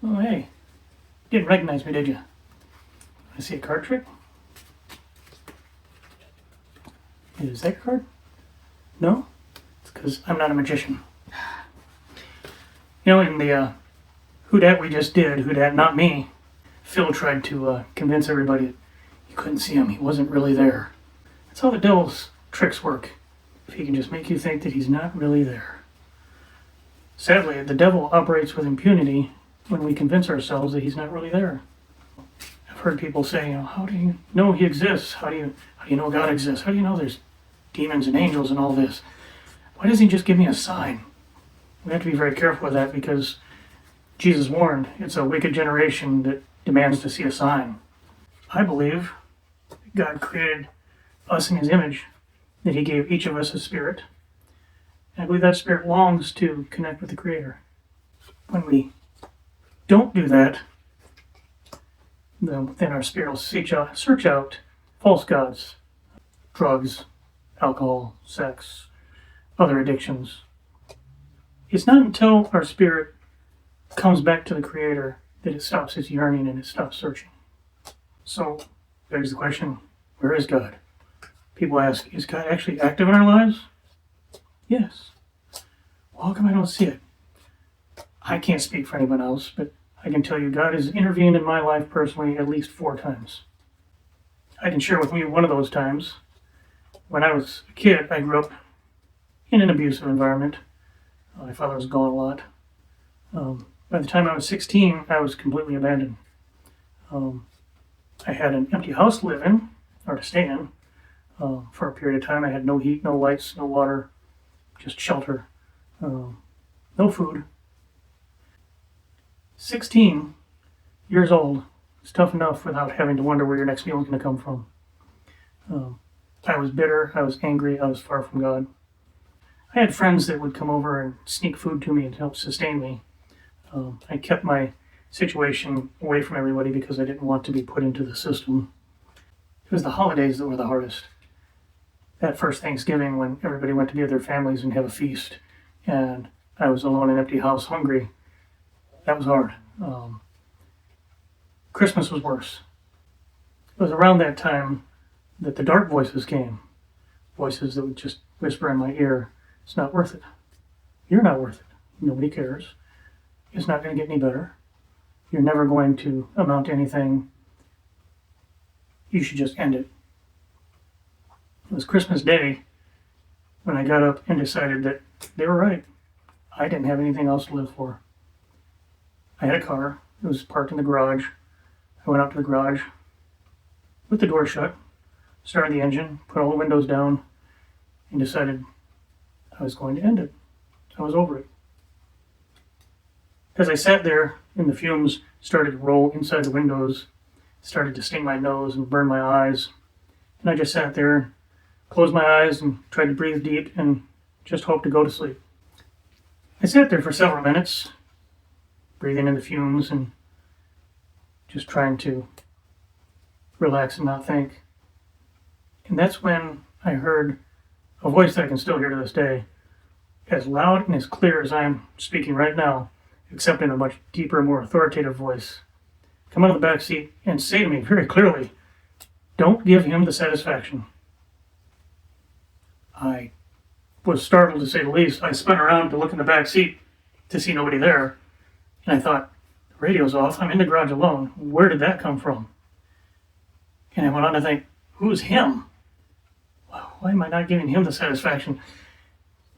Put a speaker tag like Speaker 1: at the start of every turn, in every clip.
Speaker 1: Oh, hey. Didn't recognize me, did you? I see a card trick? Is that your card? No? It's because I'm not a magician. You know, in the Who Dat we just did, Who Dat Not Me, Phil tried to convince everybody that you couldn't see him, he wasn't really there. That's how the devil's tricks work. If he can just make you think that he's not really there. Sadly, the devil operates with impunity when we convince ourselves that he's not really there. I've heard people say, how do you know he exists? How do you know God exists? How do you know there's demons and angels and all this? Why doesn't he just give me a sign? We have to be very careful with that because Jesus warned it's a wicked generation that demands to see a sign. I believe God created us in his image, that he gave each of us a spirit. And I believe that spirit longs to connect with the Creator. When we don't do that, then our spirit will search out false gods, drugs, alcohol, sex, other addictions. It's not until our spirit comes back to the Creator that it stops its yearning and it stops searching. So, begs the question, where is God? People ask, is God actually active in our lives? Yes. Well, how come I don't see it? I can't speak for anyone else, but I can tell you God has intervened in my life personally at least 4 times. I can share with you one of those times. When I was a kid, I grew up in an abusive environment. My father was gone a lot. By the time I was 16, I was completely abandoned. I had an empty house to live in, or to stay in, for a period of time. I had no heat, no lights, no water, just shelter, no food. 16 years old is tough enough without having to wonder where your next meal is going to come from. I was bitter, I was angry, I was far from God. I had friends that would come over and sneak food to me and help sustain me. I kept my situation away from everybody because I didn't want to be put into the system. It was the holidays that were the hardest. That first Thanksgiving when everybody went to be with their families and have a feast, and I was alone in an empty house, hungry. That was hard. Christmas was worse. It was around that time that the dark voices came. Voices that would just whisper in my ear, it's not worth it. You're not worth it. Nobody cares. It's not going to get any better. You're never going to amount to anything. You should just end it. It was Christmas Day when I got up and decided that they were right. I didn't have anything else to live for. I had a car. It was parked in the garage. I went out to the garage with the door shut, started the engine, put all the windows down, and decided I was going to end it. I was over it. As I sat there and the fumes started to roll inside the windows, started to sting my nose and burn my eyes, and I just sat there, closed my eyes and tried to breathe deep and just hoped to go to sleep. I sat there for several minutes, breathing in the fumes and just trying to relax and not think. And that's when I heard a voice that I can still hear to this day, as loud and as clear as I am speaking right now, except in a much deeper, more authoritative voice, come out of the back seat and say to me very clearly, don't give him the satisfaction. I was startled, to say the least. I spun around to look in the back seat to see nobody there, and I thought, the radio's off, I'm in the garage alone. Where did that come from? And I went on to think, who's him? Why am I not giving him the satisfaction?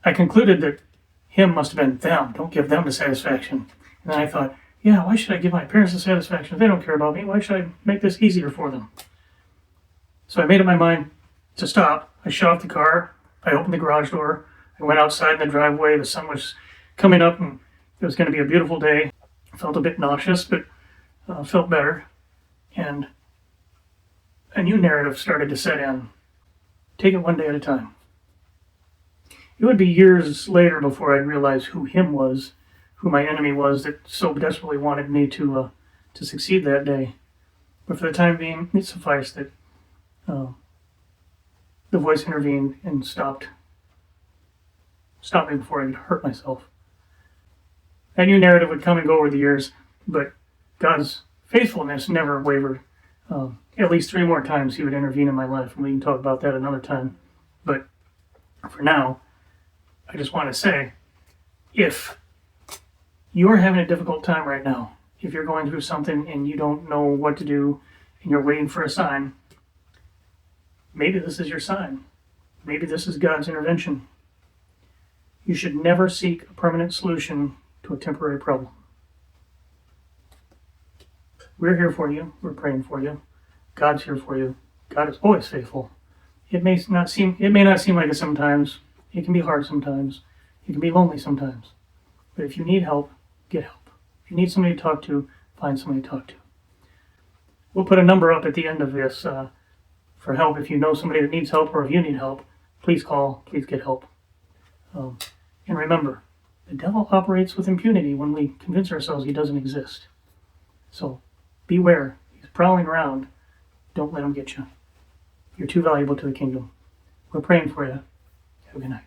Speaker 1: I concluded that him must have been them. Don't give them the satisfaction. And then I thought, yeah, why should I give my parents the satisfaction? If they don't care about me, why should I make this easier for them? So I made up my mind to stop. I shut off the car. I opened the garage door. I went outside in the driveway. The sun was coming up and it was going to be a beautiful day. I felt a bit nauseous, but felt better. And a new narrative started to set in. Take it one day at a time. It would be years later before I'd realize who him was, who my enemy was that so desperately wanted me to succeed that day. But for the time being, it sufficed that the voice intervened and stopped me before I could hurt myself. That new narrative would come and go over the years. But God's faithfulness never wavered. At least 3 more times he would intervene in my life, and we can talk about that another time. But for now, I just want to say, if you're having a difficult time right now, if you're going through something and you don't know what to do and you're waiting for a sign, maybe this is your sign. Maybe this is God's intervention. You should never seek a permanent solution to a temporary problem. We're here for you. We're praying for you. God's here for you. God is always faithful. It may not seem like it sometimes. It can be hard sometimes. It can be lonely sometimes. But if you need help, get help. If you need somebody to talk to, find somebody to talk to. We'll put a number up at the end of this for help. If you know somebody that needs help, or if you need help, please call, please get help. And remember, the devil operates with impunity when we convince ourselves he doesn't exist. So beware. He's prowling around. Don't let him get you. You're too valuable to the kingdom. We're praying for you. Have a good night.